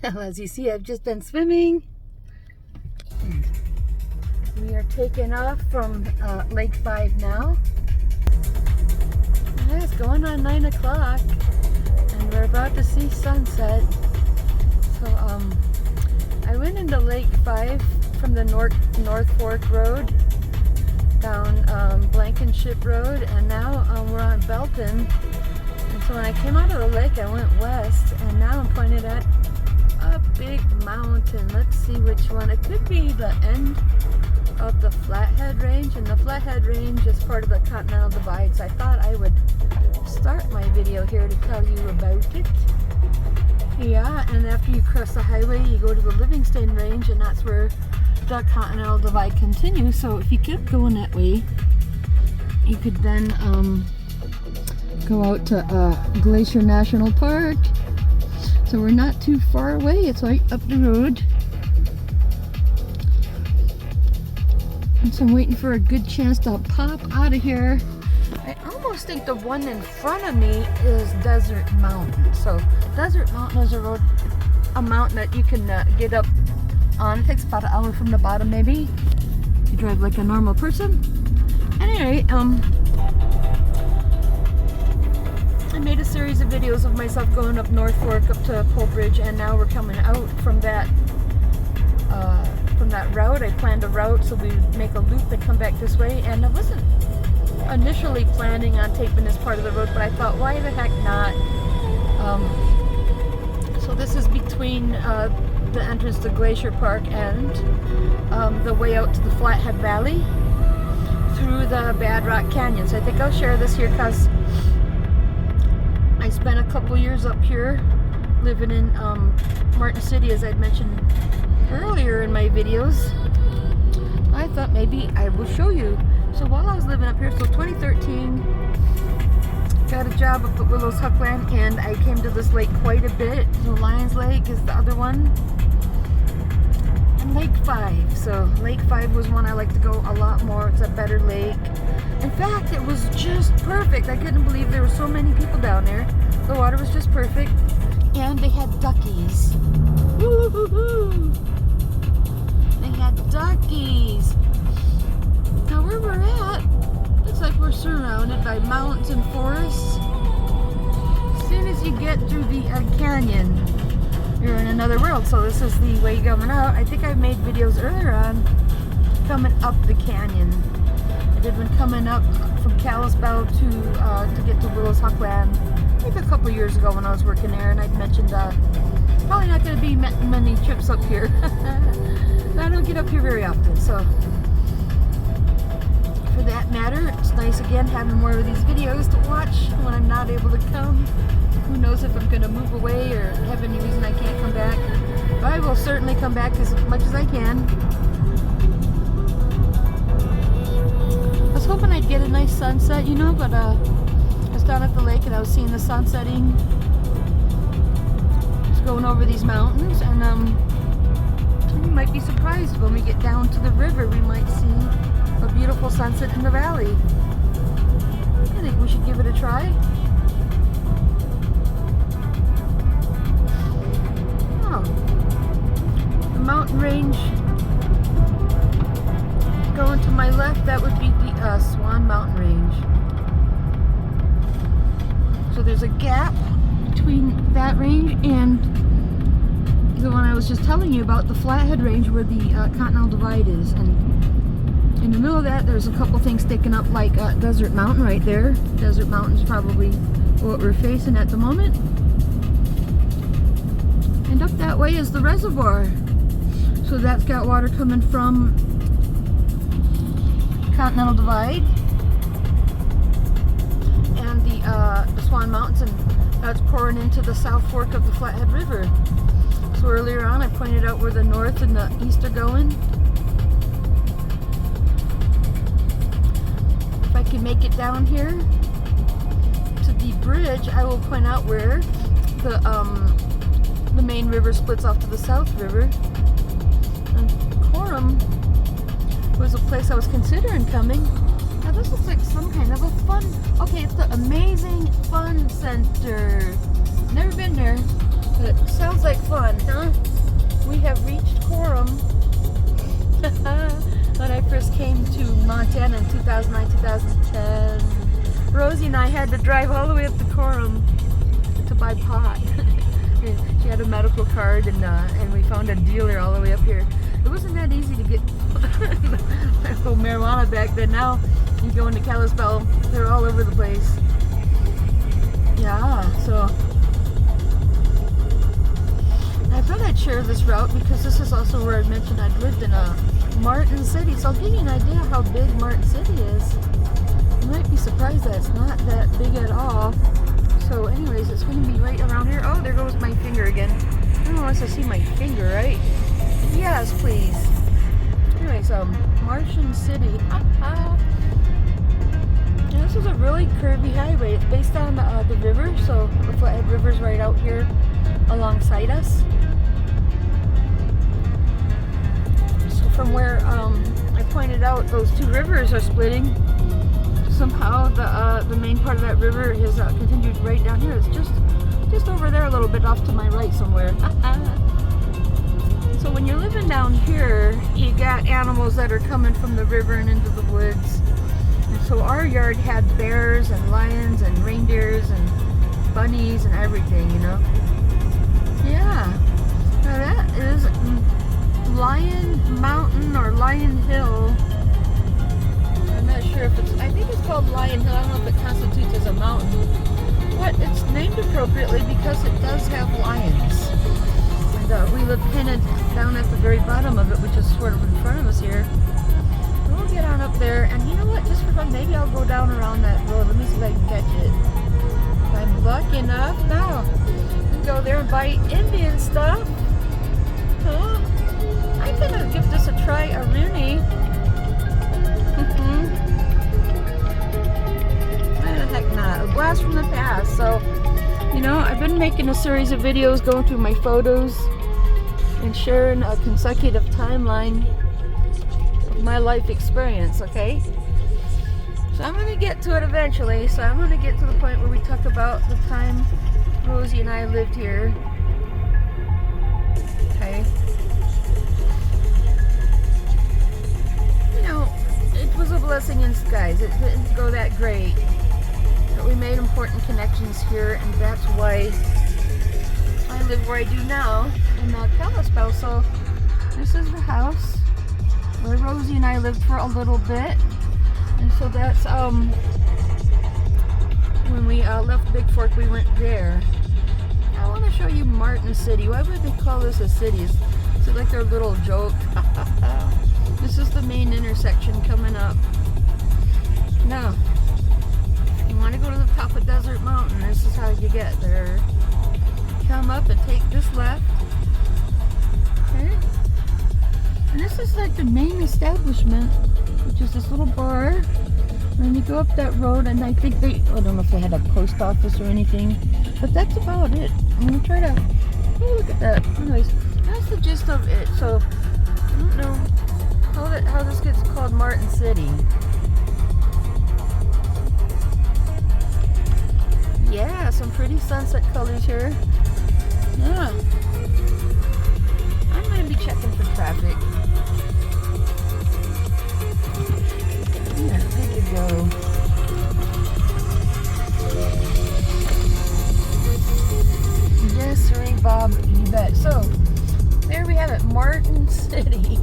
Well, as you see, I've just been swimming. We are taking off from Lake 5 now. Yeah, it's going on 9 o'clock and we're about to see sunset. So I went into Lake 5 from the North Fork Road down Blankenship Road, and now we're on Belton. And so when I came out of the lake, I went west, and now I'm pointed at a big mountain. Let's see which one. It could be the end of the Flathead Range, and the Flathead Range is part of the Continental Divide, so I thought I would start my video here to tell you about it. Yeah, and after you cross the highway, you go to the Livingston Range, and that's where the Continental Divide continues. So if you kept going that way, you could then go out to Glacier National Park. So we're not too far away. It's right up the road. And so I'm waiting for a good chance to pop out of here. I almost think the one in front of me is Desert Mountain. So Desert Mountain is a mountain that you can get up on. It takes about an hour from the bottom, maybe. You drive like a normal person. Anyway, I made a series of videos of myself going up North Fork up to Pole Bridge, and now we're coming out from that route. I planned a route so we make a loop and come back this way, and I wasn't initially planning on taping this part of the road, but I thought, why the heck not? So this is between the entrance to Glacier Park and the way out to the Flathead Valley through the Bad Rock Canyon. So I think I'll share this here because I spent a couple years up here living in Martin City, as I'd mentioned earlier in my videos. I thought maybe I will show you. So while I was living up here, so 2013, got a job up at Willow's Huckland, and I came to this lake quite a bit. So Lions Lake is the other one, and Lake 5. So Lake 5 was one I like to go a lot more. It's a better lake. In fact, it was just perfect. I couldn't believe there were so many people down there. The water was just perfect, and they had duckies. Woo-hoo-hoo! They had duckies. Now where we're at, looks like we're surrounded by mountains and forests. As soon as you get through the canyon, you're in another world. So this is the way coming out. I think I made videos earlier on coming up the canyon. I did one coming up from Kalispell to get to Willow's Huckland, I think a couple years ago when I was working there, and I'd mentioned probably not going to be many trips up here. I don't get up here very often, so for that matter, it's nice again having more of these videos to watch when I'm not able to come. Who knows if I'm going to move away or have any reason I can't come back. But I will certainly come back as much as I can. I was hoping I'd get a nice sunset, you know, but I was down at the lake and I was seeing the sun setting. Just going over these mountains, and you might be surprised when we get down to the river, we might see a beautiful sunset in the valley. I think we should give it a try. Oh, the mountain range going to my left, that would be the Swan Mountain Range. So there's a gap between that range and the one I was just telling you about, the Flathead Range, where the Continental Divide is. And in the middle of that, there's a couple things sticking up, like Desert Mountain right there. Desert Mountain's probably what we're facing at the moment. And up that way is the reservoir. So that's got water coming from Continental Divide and the Swan Mountains, and that's pouring into the South Fork of the Flathead River. So earlier on I pointed out where the north and the east are going. If I can make it down here to the bridge, I will point out where the main river splits off to the South River. And Coram was a place I was considering coming. Now this looks like some kind of a fun, okay, it's the Amazing Fun Center. Never been there, but it sounds like fun, huh? quorum. When I first came to Montana in 2009, 2010, Rosie and I had to drive all the way up to Quorum to buy pot. She had a medical card, and we found a dealer all the way up here. It wasn't that easy to get medical marijuana back then. Now you go into Kalispell, they're all over the place. Yeah, so I thought I'd share this route because this is also where I mentioned I'd lived in Martin City. So I'll give you an idea how big Martin City is. You might be surprised that it's not that big at all. So anyways, it's going to be right around here. Oh, there goes my finger again. I don't know unless I see my finger, right? Yes, please. Anyways, Martin City. Yeah, this is a really curvy highway. It's based on the river, so the Flathead River's right out here alongside us. So from where I pointed out those two rivers are splitting, somehow the main part of that river has continued right down here. It's just over there a little bit off to my right somewhere. So when you're living down here, you got animals that are coming from the river and into the woods. And so our yard had bears and lions and reindeers and bunnies and everything, you know. Yeah. Now that is Lion Mountain or Lion Hill. I'm not sure if it's, I think it's called Lion Hill. I don't know if it constitutes as a mountain. But it's named appropriately because it does have lions. And we live pinned down at the very bottom of it, which is sort of in front of us here. We'll get on up there, and you know what, just for fun, maybe I'll go down around that road. Let me see if I can catch it. If I'm lucky enough, now we can go there and buy Indian stuff. Huh? I'm gonna give this a try, a Rooney. Why the heck not? A blast from the past. So, you know, I've been making a series of videos going through my photos and sharing a consecutive timeline of my life experience, okay? So I'm going to get to it eventually. So I'm going to get to the point where we talk about the time Rosie and I lived here. Okay? You know, it was a blessing in disguise. It didn't go that great. But we made important connections here, and that's why I live where I do now in Kalispell. So this is the house where Rosie and I lived for a little bit, and so that's when we left Big Fork, we went there. I want to show you Martin City. Why would they call this a city? Is it like their little joke? This is the main intersection coming up. Now, you want to go to the top of Desert Mountain, this is how you get there. Come up and take this left. Okay. And this is like the main establishment, which is this little bar. And then you go up that road, and I think I don't know if they had a post office or anything, but that's about it. I'm going to try to, oh, look at that. Anyways, that's the gist of it. So, I don't know how this gets called Martin City. Yeah, some pretty sunset colors here. Yeah. I'm going to be checking for traffic. Yeah, there you go. Yes, sir, Bob, you bet. So, there we have it, Martin City.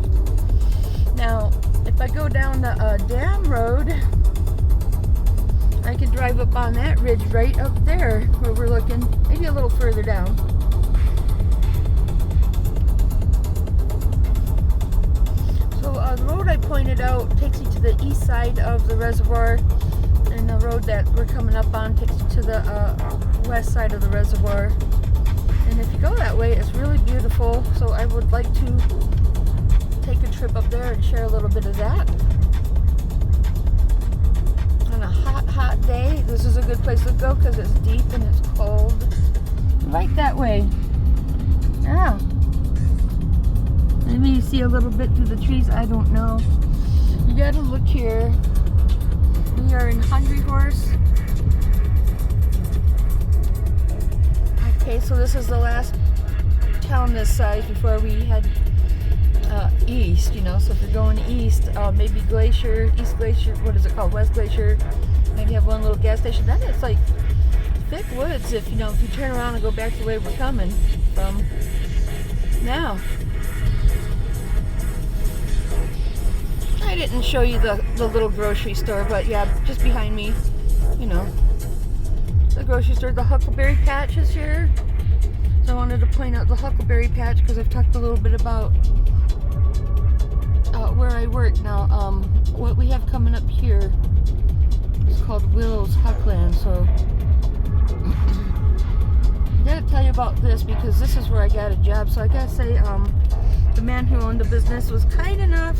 Now, if I go down the Dam Road, I could drive up on that ridge right up there where we're looking, maybe a little further down. So the road I pointed out takes you to the east side of the reservoir, and the road that we're coming up on takes you to the west side of the reservoir. And if you go that way, it's really beautiful, so I would like to take a trip up there and share a little bit of that. On a hot day, this is a good place to go because it's deep and it's cold. Right that way. Yeah. Maybe you see a little bit through the trees, I don't know. You gotta look here. We are in Hungry Horse. Okay, so this is the last town this size before we head east, you know. So if you're going east, maybe Glacier, East Glacier, what is it called? West Glacier. Maybe have one little gas station. Then it's like thick woods if you know, if you turn around and go back to the way we're coming from now. I didn't show you the little grocery store, but yeah, just behind me, you know, the grocery store. The Huckleberry Patch is here. So I wanted to point out the Huckleberry Patch because I've talked a little bit about where I work now. What we have coming up here is called Willow's Huckland. So I gotta tell you about this because this is where I got a job. So I gotta say, the man who owned the business was kind enough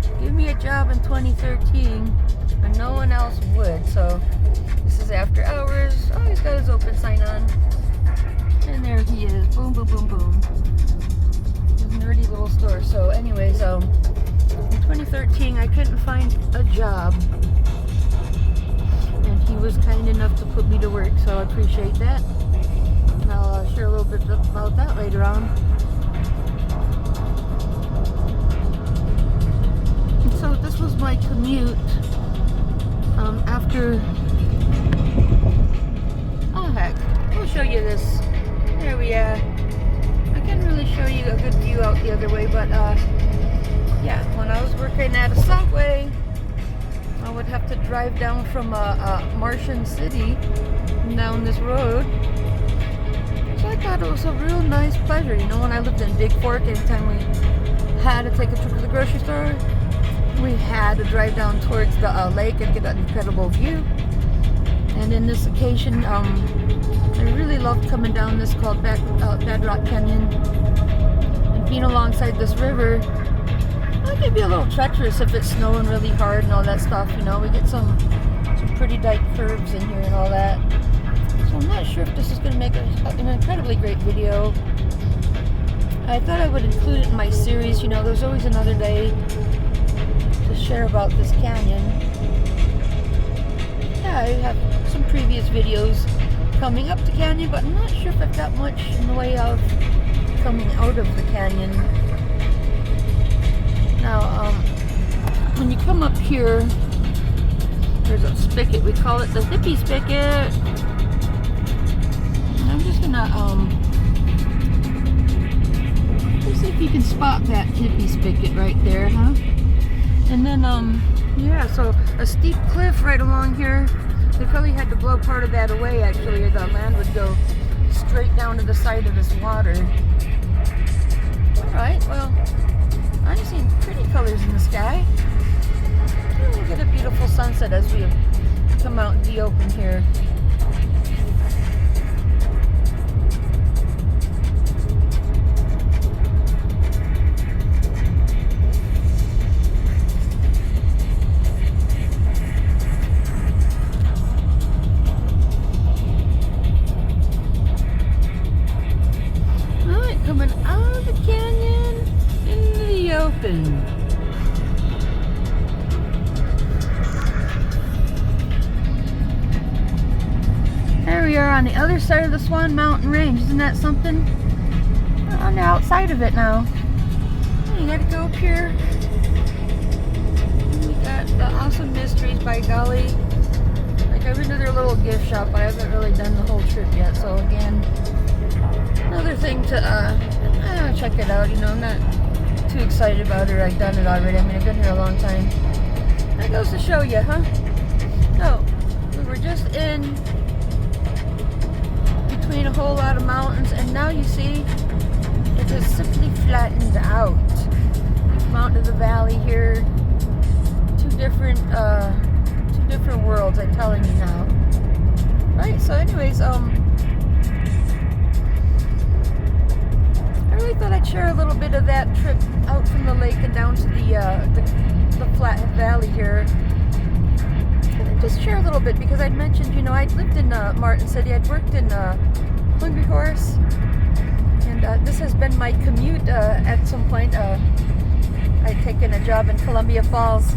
to give me a job in 2013 and no one else would. So this is after hours. Oh, he's got his open sign on. And there he is. Boom, boom, boom, boom. His nerdy little store. So anyways, in 2013 I couldn't find a job. And he was kind enough to put me to work. So I appreciate that. And I'll share a little bit about that later on. And so this was my commute after... Oh heck, we'll show you this. There we are. I can't really show you a good view out the other way, but yeah, when I was working at a Subway, I would have to drive down from Martian City down this road. So I thought it was a real nice pleasure. You know, when I lived in Big Fork, anytime we had to take a trip to the grocery store, we had to drive down towards the lake and get an incredible view. And in this occasion, I really loved coming down this called Bedrock Canyon and being alongside this river. It can be a little treacherous if it's snowing really hard and all that stuff. You know, we get some pretty tight curves in here and all that. So I'm not sure if this is going to make an incredibly great video. I thought I would include it in my series. You know, there's always another day to share about this canyon. Yeah, I have some previous videos coming up the canyon, but I'm not sure if I've got much in the way of coming out of the canyon. Now, when you come up here, there's a spigot. We call it the hippie spigot. And I'm just gonna let's see if you can spot that hippie spigot right there, huh? And then yeah, so a steep cliff right along here. They probably had to blow part of that away, actually, or the land would go straight down to the side of this water. Alright, well, I'm seeing pretty colors in the sky. And we'll get a beautiful sunset as we come out in the open here. Coming out of the canyon into the open. There we are on the other side of the Swan Mountain Range. Isn't that something? We're on the outside of it now. You gotta go up here. We got the Awesome Mysteries by golly. Like, I've been to their little gift shop, but I haven't really done the whole trip yet. So again, another thing to check it out. You know, I'm not too excited about it. I've done it already. I mean, I've been here a long time. That goes to show you, huh? No, we were just in between a whole lot of mountains, and now you see it has simply flattened out. We've come out to the valley here. Two different worlds, I'm telling you now. Right. So, anyways, I really thought I'd share a little bit of that trip out from the lake and down to the Flathead Valley here. Just share a little bit because I'd mentioned, you know, I'd lived in Martin City. I'd worked in Hungry Horse, and this has been my commute at some point. I'd taken a job in Columbia Falls.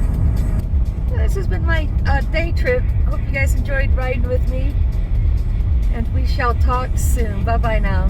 This has been my day trip. Hope you guys enjoyed riding with me, and we shall talk soon. Bye-bye now.